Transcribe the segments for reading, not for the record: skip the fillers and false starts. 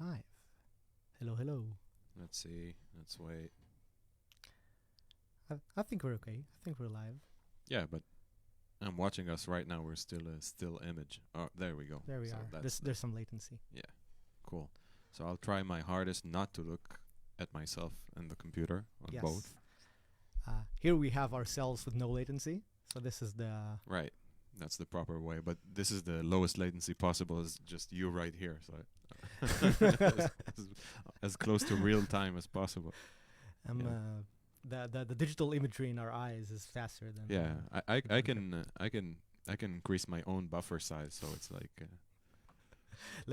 Live. Hello, hello. Let's see. Let's wait. I think we're okay. I think we're live. Yeah, but I'm watching us right now. We're still a still image. Oh, there we go. There we So are. that's There's some latency. yeah, cool. So I'll try my hardest not to look at myself and the computer on Yes. both. Here we have ourselves with no latency. So this is the Right. That's the proper way. But this is the lowest latency possible. Is just you right here. So as, as close to real time as possible. Yeah. The digital imagery in our eyes is faster than Yeah, I the computer. I can increase my own buffer size, so it's like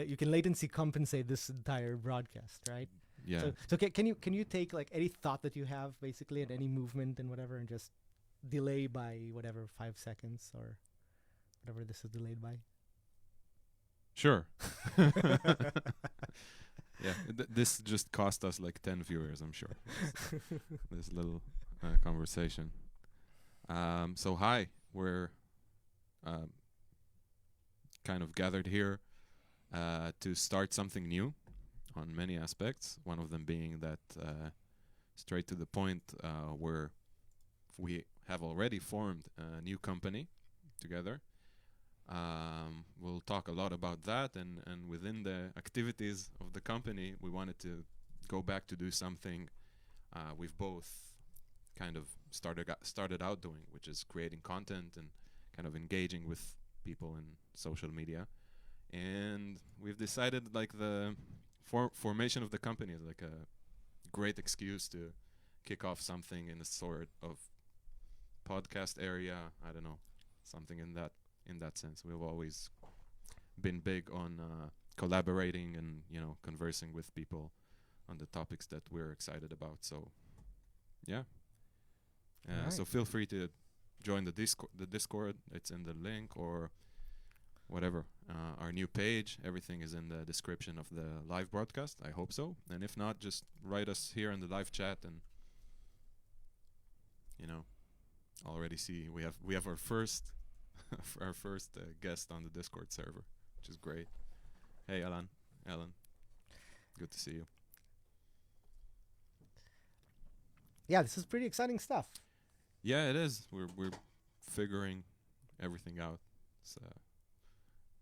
You can latency compensate this entire broadcast, right? yeah, So can you take like any thought that you have basically and any movement and whatever and just delay by whatever 5 seconds or whatever this is delayed by? sure. Yeah, this just cost us like 10 viewers, I'm sure. This little conversation. So hi, we're um, kind of gathered here to start something new on many aspects. One of them being that straight to the point, where we have already formed a new company together. We'll talk a lot about that, and within the activities of the company, we wanted to go back to do something we've both kind of started out doing, which is creating content and kind of engaging with people in social media. And we've decided like the formation of the company is like a great excuse to kick off something in the sort of podcast area. I don't know, something in that sense. We've always been big on collaborating and conversing with people on the topics that we're excited about. So yeah, Right. so feel free to join the Discord. It's in the link or whatever. Our new page. Everything is in the description of the live broadcast. I hope so. And if not, just write us here in the live chat, and you know, already see we have our first our first guest on the Discord server, which is great. Hey, Alan, good to see you. Yeah, this is pretty exciting stuff. Yeah, it is. We're figuring everything out. It's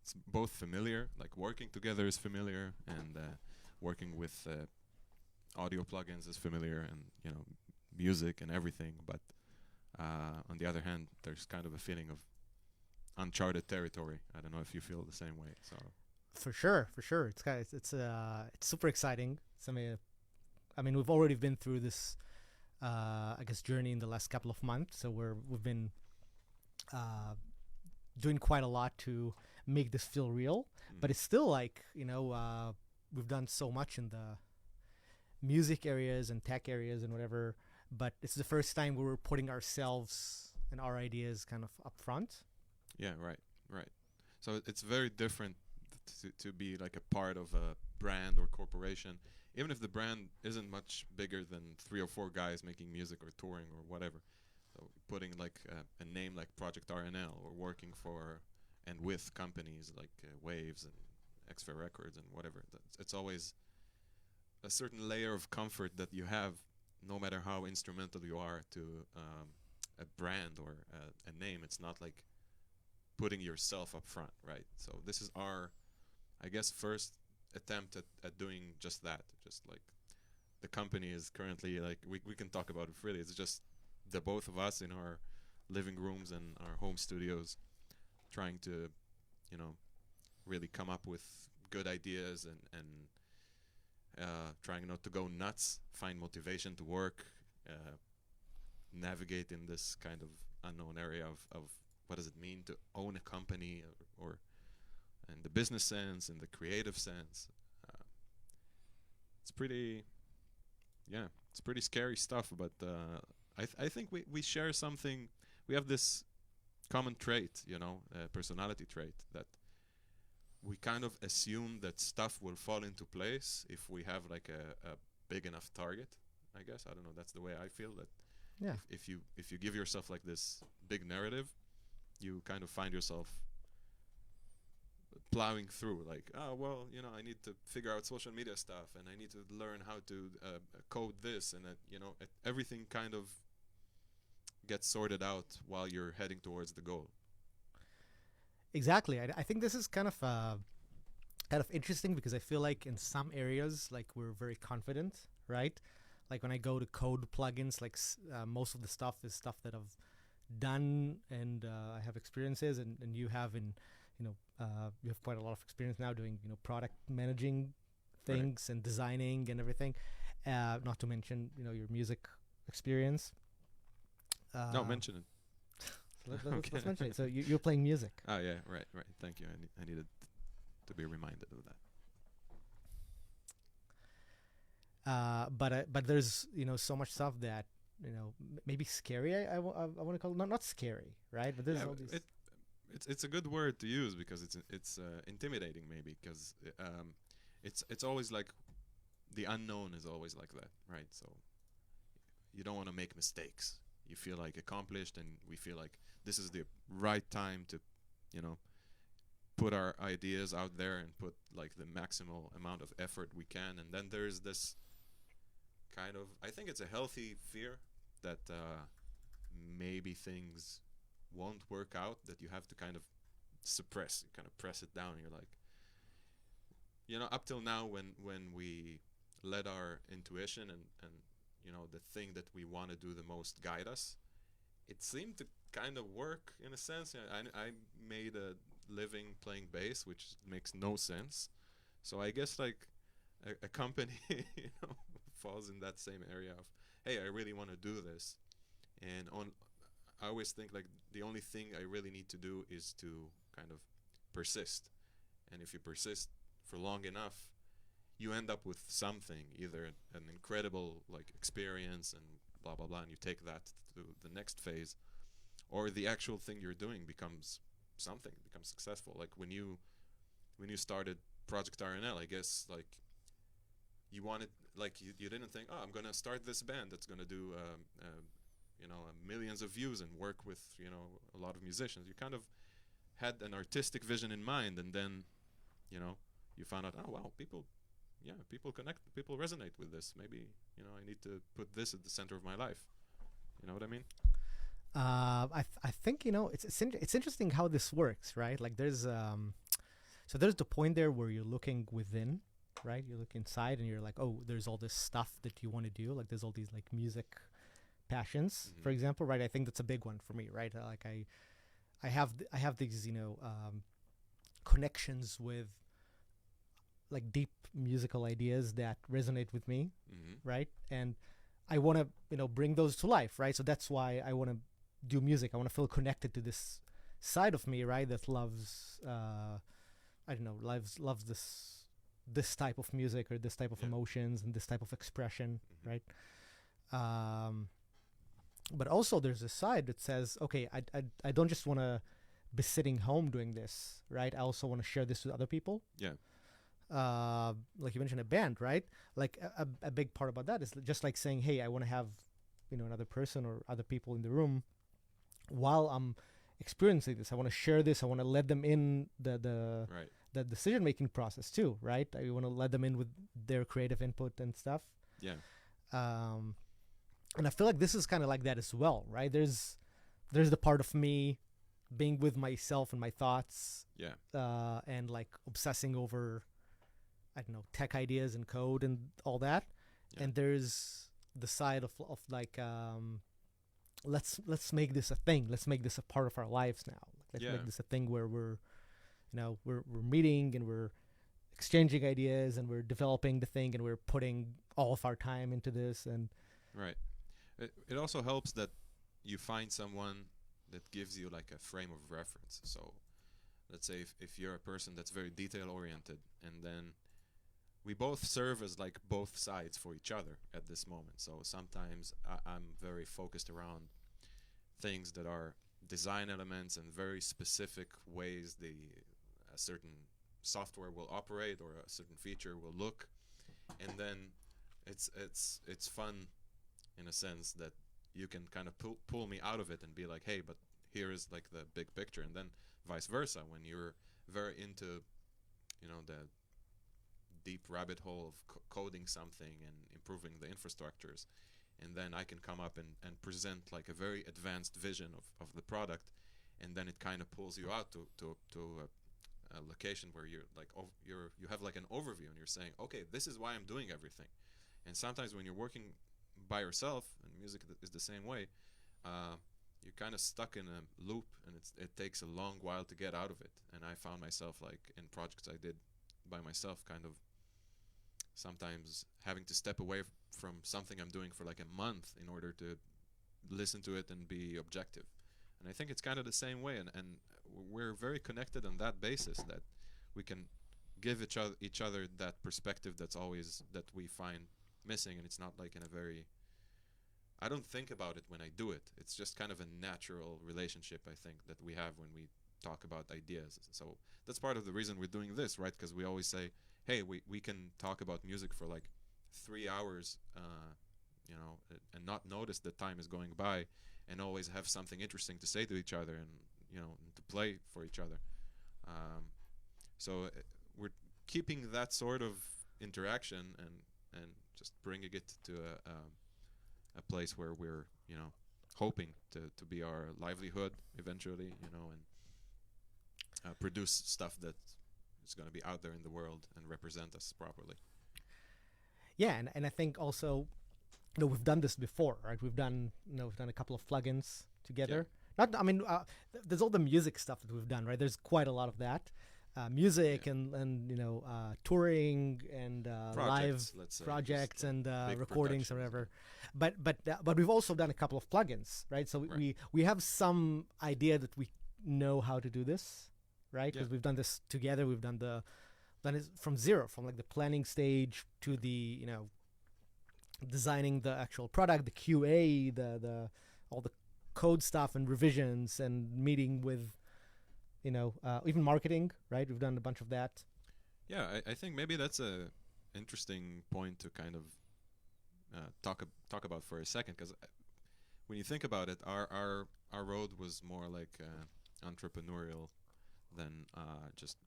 it's both familiar, like working together is familiar, and working with audio plugins is familiar, and music and everything. But on the other hand, there's kind of a feeling of uncharted territory. I don't know if you feel the same way. So For sure, for sure. It's super exciting. I mean, we've already been through this, I guess, journey in the last couple of months. So we've been uh, doing quite a lot to make this feel real. But it's still like we've done so much in the music areas and tech areas and whatever. But it's the first time we were putting ourselves and our ideas kind of up front. yeah, right, right. So it's very different to be like a part of a brand or corporation, even if the brand isn't much bigger than 3 or 4 guys making music or touring or whatever. So putting like a name like Project RNL, or working for and with companies like Waves and Xfair Records and whatever. It's always a certain layer of comfort that you have, no matter how instrumental you are to a brand or a name. It's not like putting yourself up front, right? So this is our, I guess, first attempt at doing just that. Just like the company is currently like we can talk about it freely. It's just the both of us in our living rooms and our home studios, trying to, you know, really come up with good ideas and trying not to go nuts, find motivation to work, uh, navigate in this kind of unknown area of what does it mean to own a company, or in the business sense, in the creative sense. Uh, it's pretty, yeah, it's pretty scary stuff. But I think we share something. We have this common trait, personality trait, that we kind of assume that stuff will fall into place if we have like a big enough target. I guess I don't know. That's the way I feel. That Yeah. if you give yourself like this big narrative, you kind of find yourself plowing through, like, oh well, I need to figure out social media stuff, and I need to learn how to code this, and everything kind of gets sorted out while you're heading towards the goal. Exactly. I think this is kind of interesting because I feel like in some areas, like we're very confident, right? Like when I go to code plugins, like most of the stuff is stuff that I've done and I have experiences, and you have you have quite a lot of experience now doing product managing things and designing and everything. Not to mention your music experience. No, mention it. Let's mention it. So you're playing music. Oh yeah, right. Thank you. I needed to be reminded of that. But there's so much stuff that maybe scary. I want to call it not scary, right? But there's all these. It's a good word to use because it's intimidating maybe because it's always like the unknown is always like that, right? So you don't want to make mistakes. You feel like accomplished, and we feel like this is the right time to put our ideas out there and put like the maximal amount of effort we can. And then there's this kind of, I think it's a healthy fear that maybe things won't work out, that you have to kind of suppress. You kind of press it down. You're like, up till now when we let our intuition and the thing that we want to do the most guide us, it seemed to kind of work in a sense. I made a living playing bass, which makes no sense. So I guess like a company falls in that same area of, hey, I really want to do this, and I always think like the only thing I really need to do is to kind of persist, and if you persist for long enough, you end up with something, either an incredible like experience and blah blah blah, and you take that to the next phase, or the actual thing you're doing becomes something, becomes successful. Like when you started Project RNL, I guess like you wanted, like you didn't think, oh, I'm gonna start this band that's gonna do millions of views and work with a lot of musicians. You kind of had an artistic vision in mind, and then you found out, oh wow, people connect, people resonate with this. Maybe I need to put this at the center of my life. You know what I mean? I think it's interesting how this works, right? Like there's there's the point there where you're looking within, right? You look inside and you're like, oh, there's all this stuff that you want to do. Like there's all these like music passions, for example, right? I think that's a big one for me, right? Like I have these connections with like deep musical ideas that resonate with me, right? And I want to bring those to life, right? So that's why I want to do music. I want to feel connected to this side of me, right? That loves loves this type of music or this type of emotions and this type of expression, right? But also there's a side that says, okay, I don't just want to be sitting home doing this, right? I also want to share this with other people. Yeah. Like you mentioned a band, right? Like a big part about that is just like saying, hey, I want to have another person or other people in the room while I'm experiencing this. I want to share this. I want to let them in the decision making process too, right? I want to let them in with their creative input and stuff. Yeah. And I feel like this is kind of like that as well, right? There's the part of me being with myself and my thoughts, and like obsessing over, I don't know, tech ideas and code and all that. Yeah. And there's the side of like, let's make this a thing. Let's make this a part of our lives now. Let's make this a thing where we're meeting and we're exchanging ideas and we're developing the thing and we're putting all of our time into this. And right. It also helps that you find someone that gives you like a frame of reference. So let's say if you're a person that's very detail oriented, and then we both serve as like both sides for each other at this moment. So sometimes I'm very focused around things that are design elements and very specific ways a certain software will operate or a certain feature will look, and then it's fun in a sense that you can kind of pull me out of it and be like, hey, but here is like the big picture. And then vice versa, when you're very into the deep rabbit hole of coding something and improving the infrastructures, and then I can come up and present like a very advanced vision of the product, and then it kind of pulls you out to a location where you're like you have like an overview, and you're saying, okay, this is why I'm doing everything. And sometimes when you're working by yourself, and music is the same way, you're kind of stuck in a loop, and it takes a long while to get out of it. And I found myself like in projects I did by myself, kind of sometimes having to step away from something I'm doing for like a month in order to listen to it and be objective. And I think it's kind of the same way, and we're very connected on that basis, that we can give each other that perspective that's always that we find missing. And it's not like in a very, I don't think about it when I do it. It's just kind of a natural relationship, I think, that we have when we talk about ideas. So that's part of the reason we're doing this, right? Because we always say, hey, we can talk about music for like 3 hours, and not notice that time is going by, and always have something interesting to say to each other, and to play for each other. So we're keeping that sort of interaction, and just bringing it to a place where we're hoping to be our livelihood eventually, and produce stuff that is going to be out there in the world and represent us properly. Yeah, and I think also, we've done this before, right? We've done a couple of plugins together. Yeah. There's all the music stuff that we've done, right? There's quite a lot of that, music, yeah. and touring and live projects and recordings or whatever. But we've also done a couple of plugins, right? So right. we have some idea that we know how to do this, right? Because we've done this together. We've done it from zero, from like the planning stage to the designing the actual product, the QA, the all the code stuff and revisions, and meeting with even marketing, right? We've done a bunch of that. Yeah, I think maybe that's a interesting point to kind of talk about for a second, because when you think about it, our road was more like entrepreneurial than just.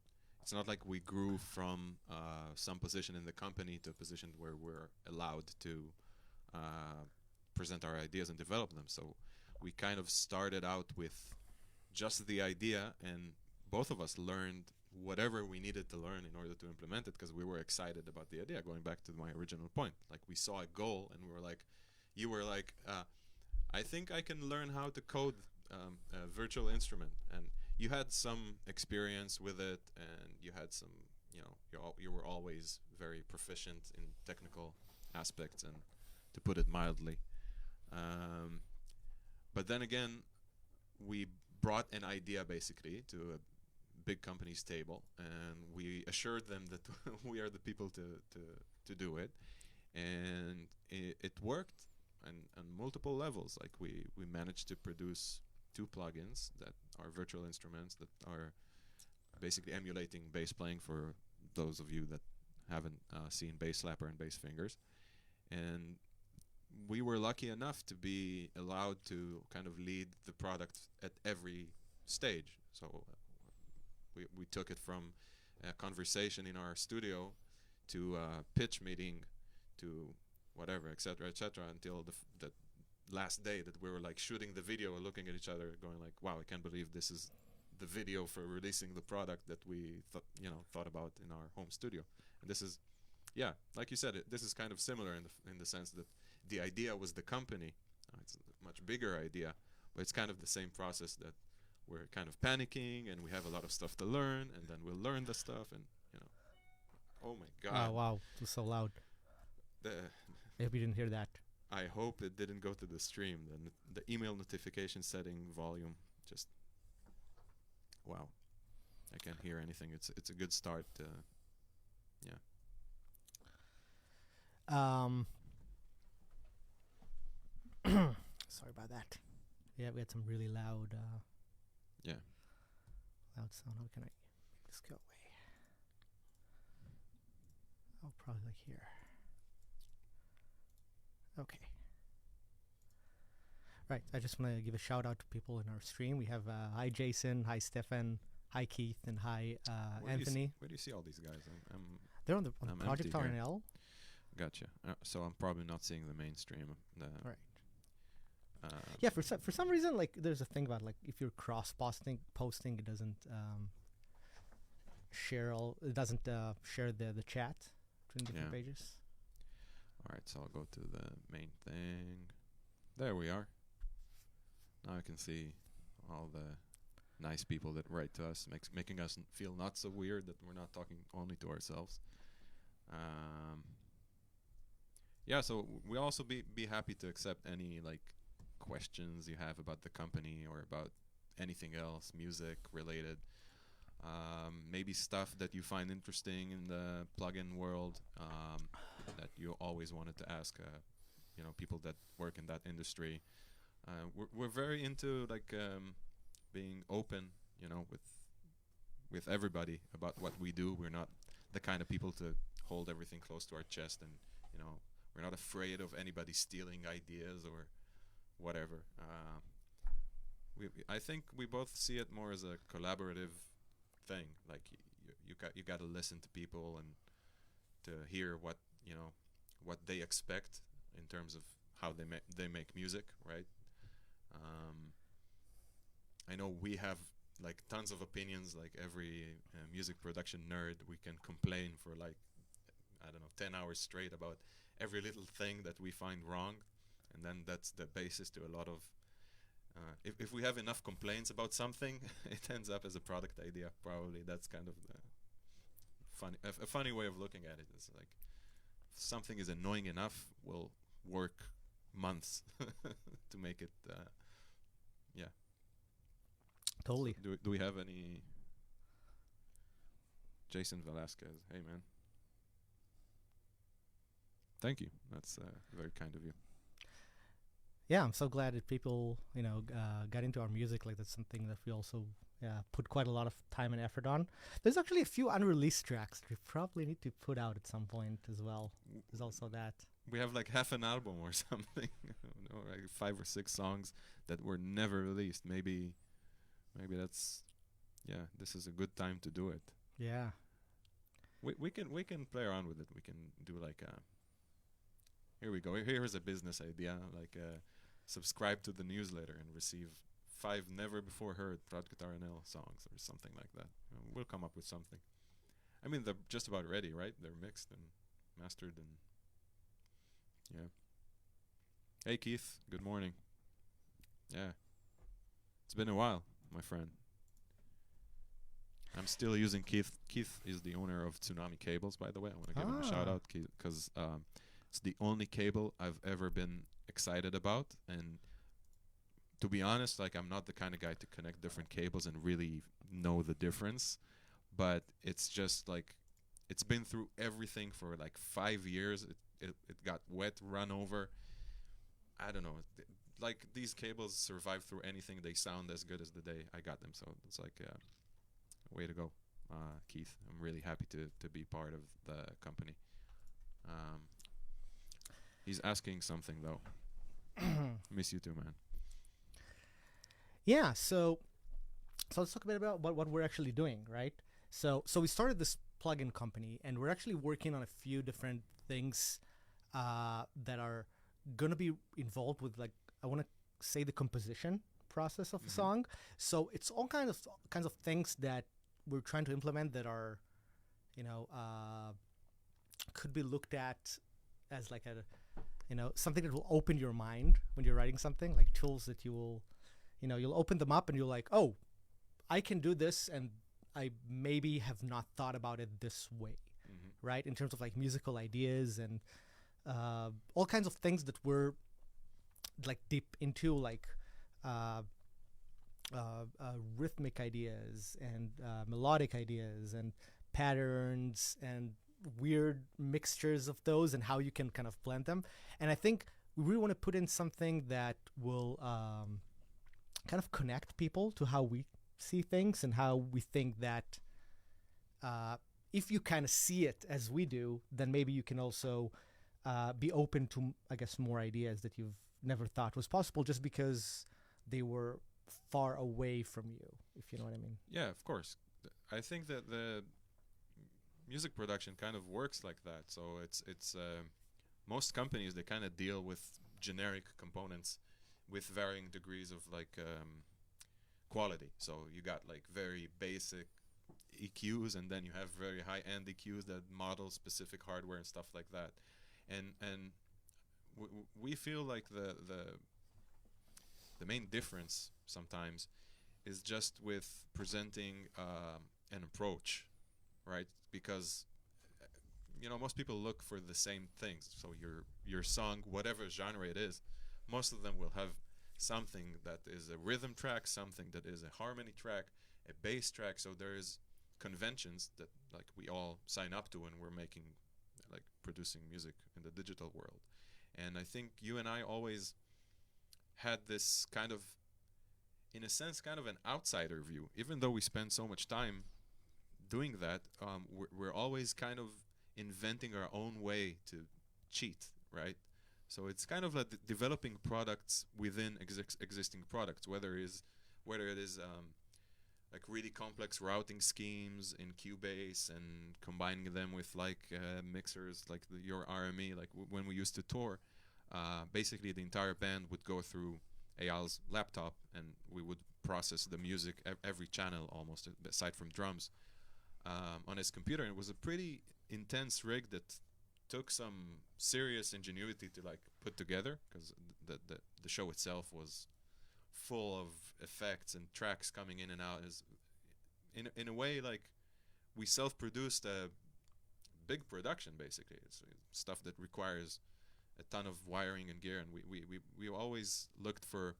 It's not like we grew from some position in the company to a position where we're allowed to present our ideas and develop them. So we kind of started out with just the idea, and both of us learned whatever we needed to learn in order to implement it, because we were excited about the idea. Going back to my original point, like we saw a goal, and we were like, you were like, I think I can learn how to code a virtual instrument, and you had some experience with it, and you had some, you were always very proficient in technical aspects, and to put it mildly. But then again, we brought an idea basically to a big company's table, and we assured them that we are the people to do it, and it worked on multiple levels. Like we managed to produce 2 plugins that are virtual instruments that are basically emulating bass playing, for those of you that haven't seen Bass Slapper and Bass Fingers. And we were lucky enough to be allowed to kind of lead the product at every stage. So we took it from a conversation in our studio to a pitch meeting to whatever, etc., until the last day that we were like shooting the video, looking at each other, going like, "Wow, I can't believe this is the video for releasing the product that we thought about in our home studio." And this is, like you said, this is kind of similar in the sense that the idea was the company. It's a much bigger idea, but it's kind of the same process, that we're kind of panicking and we have a lot of stuff to learn, and then we'll learn the stuff, and oh my god! Oh wow, it was so loud. I hope you didn't hear that. I hope it didn't go to the stream. The email notification setting volume just, wow, I can't hear anything. It's a good start. Sorry about that. Yeah, we had some really loud. Loud sound. How can I make this go away? Oh, probably like here. Okay. Right. I just want to give a shout out to people in our stream. We have hi Jason, hi Stefan, Hi Keith and hi Where Anthony. where do you see all these guys? They're on the I'm Project empty here. RNL. Gotcha. So I'm probably not seeing the mainstream. Right. Uh, Yeah, for some reason, like there's a thing about like if you're cross posting, it doesn't share the chat between different Yeah. pages. All right, so I'll go to the main thing. There we are. Now I can see all the nice people that write to us, making us feel not so weird that we're not talking only to ourselves. Yeah, so we also be happy to accept any like questions you have about the company or about anything else, music related. Maybe stuff that you find interesting in the plugin world that you always wanted to ask, people that work in that industry. We're very into like being open, with everybody about what we do. We're not the kind of people to hold everything close to our chest, and we're not afraid of anybody stealing ideas or whatever. I think we both see it more as a collaborative thing. Like you got to listen to people and to hear what they expect in terms of how they make music, right? I know we have like tons of opinions. Like every music production nerd, we can complain for like I don't know 10 hours straight about every little thing that we find wrong, and then that's the basis to a lot of. If we have enough complaints about something, it ends up as a product idea. Probably that's kind of a funny way of looking at it. It's like if something is annoying enough, we'll work months to make it. Yeah. Totally. So do we have any? Jason Velasquez. Hey man. Thank you. That's very kind of you. Yeah, I'm so glad that people, got into our music. Like that's something that we also put quite a lot of time and effort on. There's actually a few unreleased tracks that we probably need to put out at some point as well. There's also that. We have like half an album or something, like 5 or 6 songs that were never released. Maybe that's, this is a good time to do it. Yeah. We can play around with it. We can do like here we go. Here's a business idea, like subscribe to the newsletter and receive 5 never before heard Project RNL songs or something like that. We'll come up with something. I mean, they're just about ready, right? They're mixed and mastered and yeah. Hey Keith, good morning. Yeah. It's been a while, my friend. I'm still using Keith. Keith is the owner of Tsunami Cables, by the way. I want to give him a shout out because it's the only cable I've ever been excited about. And to be honest, like I'm not the kind of guy to connect different cables and really know the difference. But it's just like it's been through everything for like 5 years. It got wet, run over. I don't know. Like these cables survive through anything. They sound as good as the day I got them. So it's like way to go, Keith. I'm really happy to be part of the company. He's asking something though. Miss you too, man. Yeah. So let's talk a bit about what we're actually doing, right? So we started this plugin company, and we're actually working on a few different things that are gonna be involved with, like, I want to say, the composition process of a song. So it's all kinds of things that we're trying to implement that are, could be looked at as like something that will open your mind when you're writing something, like tools that you will, you'll open them up and you're like, oh, I can do this, and I maybe have not thought about it this way, right? In terms of like musical ideas and all kinds of things that we're like deep into, like rhythmic ideas and melodic ideas and patterns and weird mixtures of those and how you can kind of blend them. And I think we really want to put in something that will kind of connect people to how we see things and how we think that if you kind of see it as we do, then maybe you can also be open to, I guess, more ideas that you've never thought was possible just because they were far away from you. if you know what I mean. Yeah, of course. I think that the music production kind of works like that. So it's most companies, they kind of deal with generic components with varying degrees of like quality. So you got like very basic EQs, and then you have very high end EQs that model specific hardware and stuff like that. And we feel like the main difference sometimes is just with presenting an approach, right? Because most people look for the same things. So your song, whatever genre it is, most of them will have something that is a rhythm track, something that is a harmony track, a bass track. So there is conventions that like we all sign up to when we're making, like, producing music in the digital world. And I think you and I always had this kind of, in a sense, kind of an outsider view. Even though we spend so much time doing that, we're always kind of inventing our own way to cheat, right? So it's kind of like developing products within existing products, whether it is like really complex routing schemes in Cubase and combining them with like mixers, like your RME, like when we used to tour. Basically, the entire band would go through Eyal's laptop, and we would process the music, every channel almost, aside from drums, on his computer. And it was a pretty intense rig that took some serious ingenuity to like put together, because the show itself was full of effects and tracks coming in and out. Is in a way like we self-produced a big production. Basically, it's stuff that requires a ton of wiring and gear, and we always looked for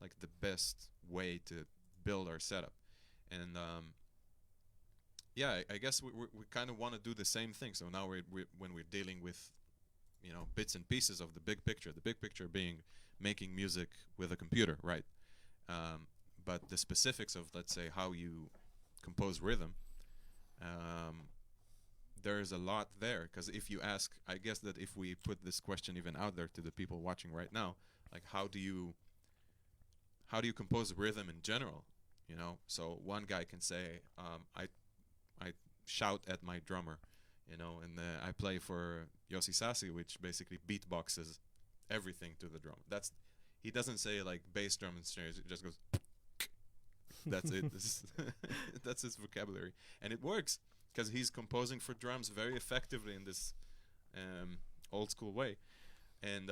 like the best way to build our setup. And yeah, I guess we kind of want to do the same thing. So now when we're dealing with bits and pieces of the big picture being making music with a computer, right? But the specifics of, let's say, how you compose rhythm, there's a lot there. Because if you ask, I guess that if we put this question even out there to the people watching right now, like how do you compose rhythm in general? So one guy can say, I shout at my drummer, and I play for Yossi Sassi, which basically beatboxes everything to the drum. He doesn't say like bass drum and snares. It just goes. That's it. That's his vocabulary, and it works because he's composing for drums very effectively in this old school way. And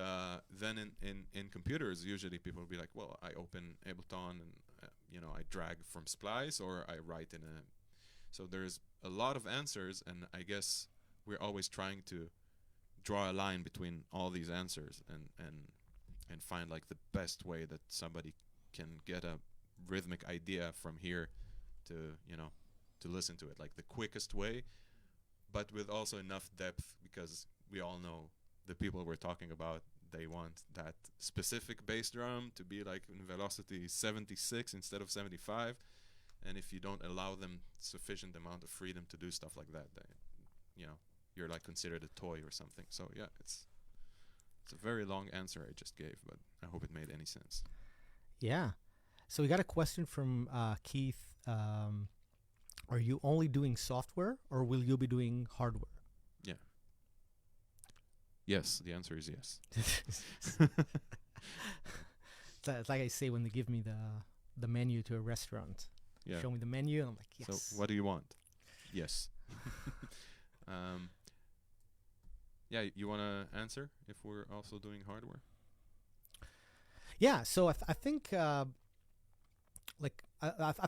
then in computers, usually people will be like, well, I open Ableton and I drag from Splice, or I write in a. So there's a lot of answers, and I guess we're always trying to draw a line between all these answers and find like the best way that somebody can get a rhythmic idea from here to to listen to it, like the quickest way, but with also enough depth, because we all know the people we're talking about, they want that specific bass drum to be like in velocity 76 instead of 75. And if you don't allow them sufficient amount of freedom to do stuff like that, then you're like considered a toy or something. So yeah, it's a very long answer I just gave, but I hope it made any sense. Yeah. So we got a question from Keith. Are you only doing software, or will you be doing hardware? Yeah. Yes, the answer is yes. It's like I say when they give me the menu to a restaurant. Yeah. Show me the menu, and I'm like, yes. So what do you want? Yes. Yeah, you want to answer if we're also doing hardware? Yeah, so I think I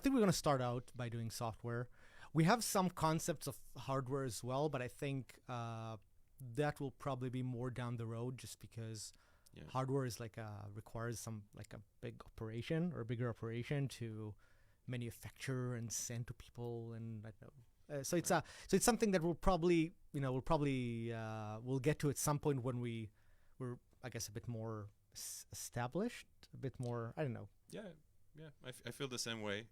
think we're going to start out by doing software. We have some concepts of hardware as well, but I think that will probably be more down the road, just because hardware is requires some like a big operation or a bigger operation to manufacture and send to people, and I don't know. So it's something that we'll probably we'll get to at some point when we're, I guess, a bit more established, a bit more, I don't know. Yeah, I feel the same way.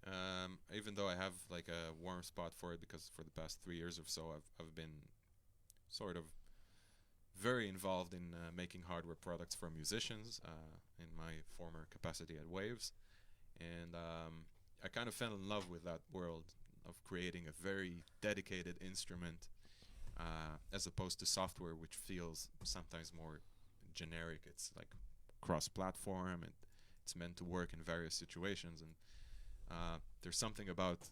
Even though I have like a warm spot for it, because for the past 3 years or so, I've been sort of very involved in making hardware products for musicians in my former capacity at Waves, and I kind of fell in love with that world of creating a very dedicated instrument, as opposed to software, which feels sometimes more generic. It's like cross-platform, and it's meant to work in various situations. And there's something about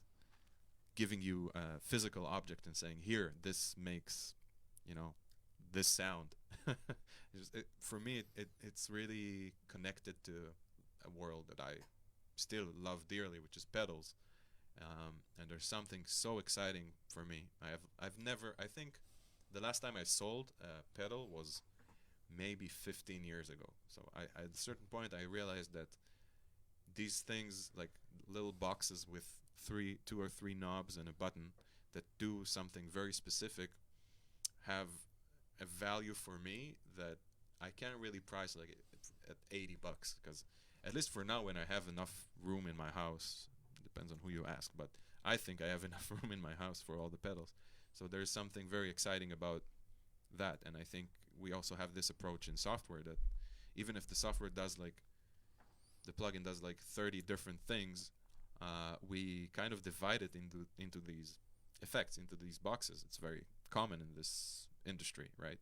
giving you a physical object and saying, "Here, this makes, you know, this sound." For me, it's really connected to a world that I still love dearly, which is pedals. And there's something so exciting for me. I've never. I think the last time I sold a pedal was maybe 15 years ago. So at a certain point, I realized that these things, like little boxes with two or three knobs and a button that do something very specific, have a value for me that I can't really price like at $80, because at least for now, when I have enough room in my house, depends on who you ask, but I think I have enough room in my house for all the pedals. So there's something very exciting about that, and I think we also have this approach in software that even if the software does like, the plugin does like 30 different things, we kind of divide it into these effects, into these boxes. It's very common in this industry, right?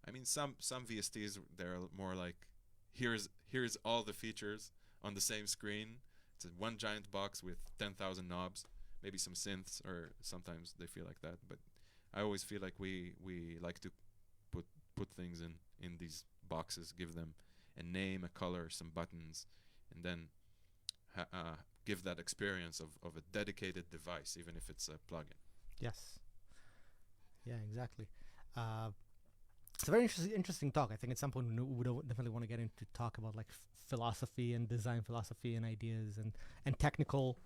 I mean, some VSTs, they're more like, here's all the features on the same screen. It's one giant box with 10,000 knobs, maybe some synths, or sometimes they feel like that. But I always feel like we like to put things in these boxes, give them a name, a color, some buttons, and then give that experience of a dedicated device, even if it's a plugin. Yes. Yeah, exactly. It's a very interesting talk. I think at some point we would definitely want to get into talk about like philosophy and design philosophy and ideas and technical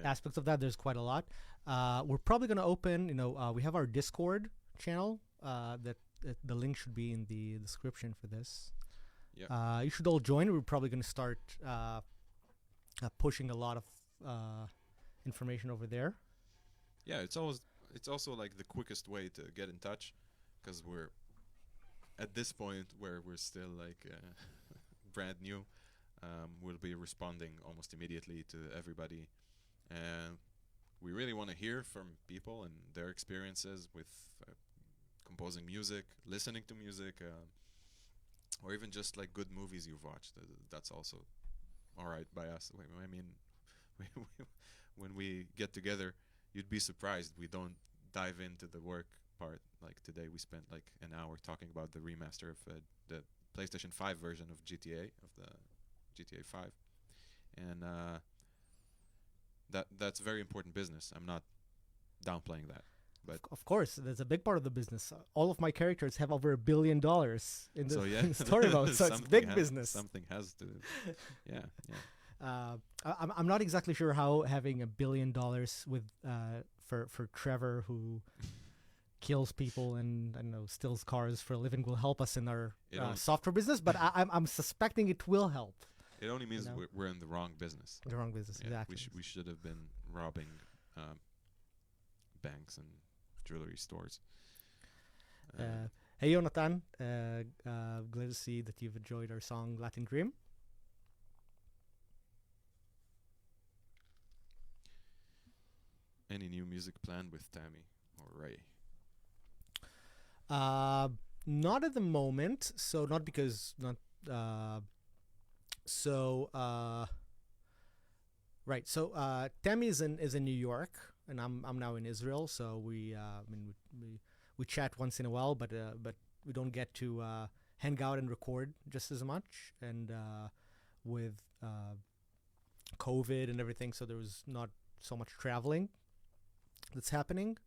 aspects of that. There's quite a lot. We're probably going to open, we have our Discord channel that the link should be in the description for this. Yeah. You should all join. We're probably going to start pushing a lot of information over there. Yeah, it's also like the quickest way to get in touch, because we're at this point where we're still like brand new. We'll be responding almost immediately to everybody, and we really want to hear from people and their experiences with composing music, listening to music, or even just like good movies you've watched. That's also all right by us. I mean, when we get together, you'd be surprised we don't dive into the work part. Like today, we spent like an hour talking about the remaster of the PlayStation 5 version of GTA, of the GTA 5, and that's very important business. I'm not downplaying that, but of course, that's a big part of the business. All of my characters have over $1 billion in the story mode, so it's big business. Something has to, yeah. I'm not exactly sure how having $1 billion with for Trevor, who kills people and I don't know, steals cars for a living, will help us in our software business. But I'm suspecting it will help. It only means we're in the wrong business. The wrong business, exactly. We should have been robbing banks and jewelry stores. Hey, Jonathan. Glad to see that you've enjoyed our song Latin Dream. Any new music planned with Tammy or Ray? Not at the moment. So not because not. Right. So Tammy is in New York, and I'm now in Israel. So we chat once in a while, but we don't get to hang out and record just as much. And with COVID and everything, so there was not so much traveling that's happening.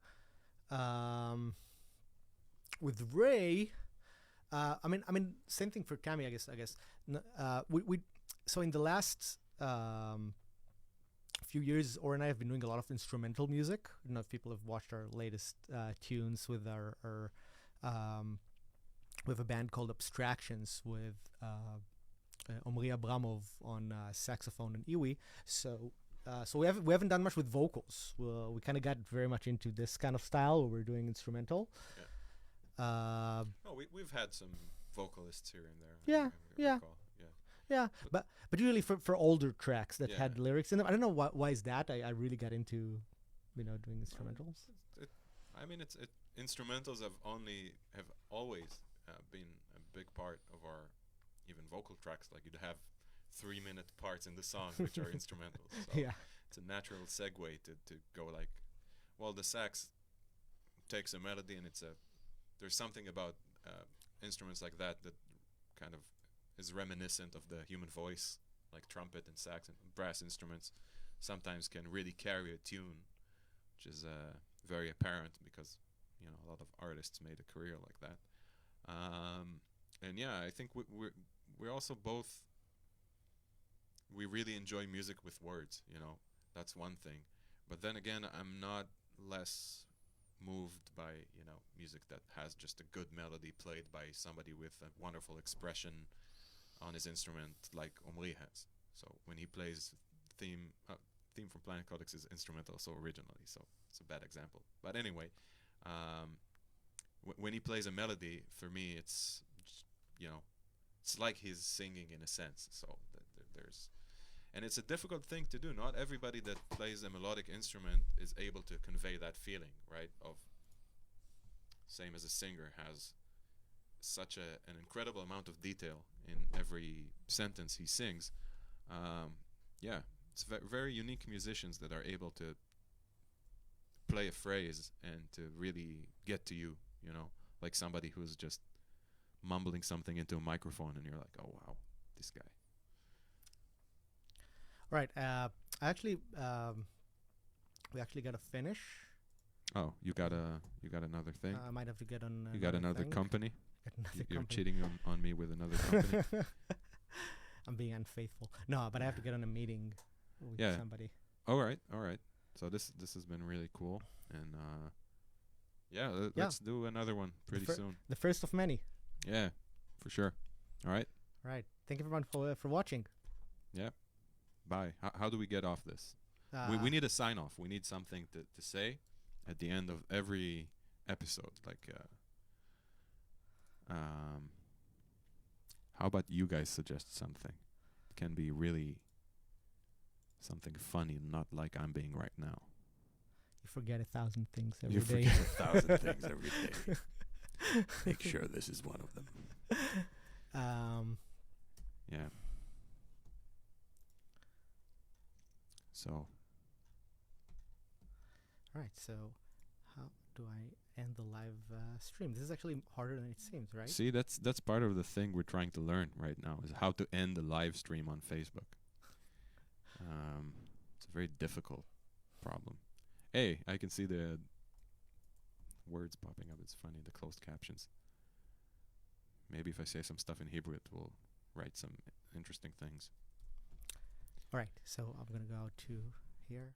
With Ray, same thing for Tammy. I guess. We so in the last few years, Or and I have been doing a lot of instrumental music. I don't know if people have watched our latest tunes with our with a band called Abstractions with Omri Abramov on saxophone and iwi. So we haven't done much with vocals. We kind of got very much into this kind of style where we're doing instrumental. Yeah. We've had some vocalists here and there. Yeah. Yeah, but usually for older tracks that Yeah. had lyrics in them, I don't know why is that. I really got into, doing instrumentals. I mean, instrumentals have always been a big part of our even vocal tracks. Like you'd have 3-minute parts in the song which are instrumentals. So Yeah. it's a natural segue to go like, well, the sax takes a melody and there's something about instruments like that kind of is reminiscent of the human voice, like trumpet and sax and brass instruments sometimes can really carry a tune, which is very apparent because a lot of artists made a career like that. And yeah, I think we're also both, we really enjoy music with words. That's one thing. But then again, I'm not less moved by music that has just a good melody played by somebody with a wonderful expression on his instrument like Omri has. So when he plays theme from Planet Codex is instrumental, so originally, so it's a bad example. But anyway, when he plays a melody, for me, it's it's like he's singing in a sense. So there's, and it's a difficult thing to do. Not everybody that plays a melodic instrument is able to convey that feeling, right? Of same as a singer has such an incredible amount of detail in every sentence he sings. Yeah, it's very unique musicians that are able to play a phrase and to really get to you, like somebody who's just mumbling something into a microphone and you're like, oh wow, this guy. Right. Actually, we actually got to finish. Oh, you got another thing? I might have to get on. You got another thing. company? You're company. cheating on me with another company? I'm being unfaithful. No, but I have to get on a meeting with somebody. All right. So this has been really cool, and let's do another one pretty soon. The first of many. Yeah, for sure. All right. Right. Thank you everyone for watching. Yeah. Bye. How do we get off this? We need a sign off. We need something to say at the end of every episode. Like, how about you guys suggest something? It can be really something funny, not like I'm being right now. You forget 1,000 things every day. You forget 1,000 things every day. Make sure this is one of them. Yeah. So. All right. So, how do I end the live stream? This is actually harder than it seems, right? See, that's part of the thing we're trying to learn right now is how to end a live stream on Facebook. It's a very difficult problem. Hey, I can see the words popping up. It's funny, the closed captions. Maybe if I say some stuff in Hebrew, it will write some interesting things. All right, so I'm going to go to here.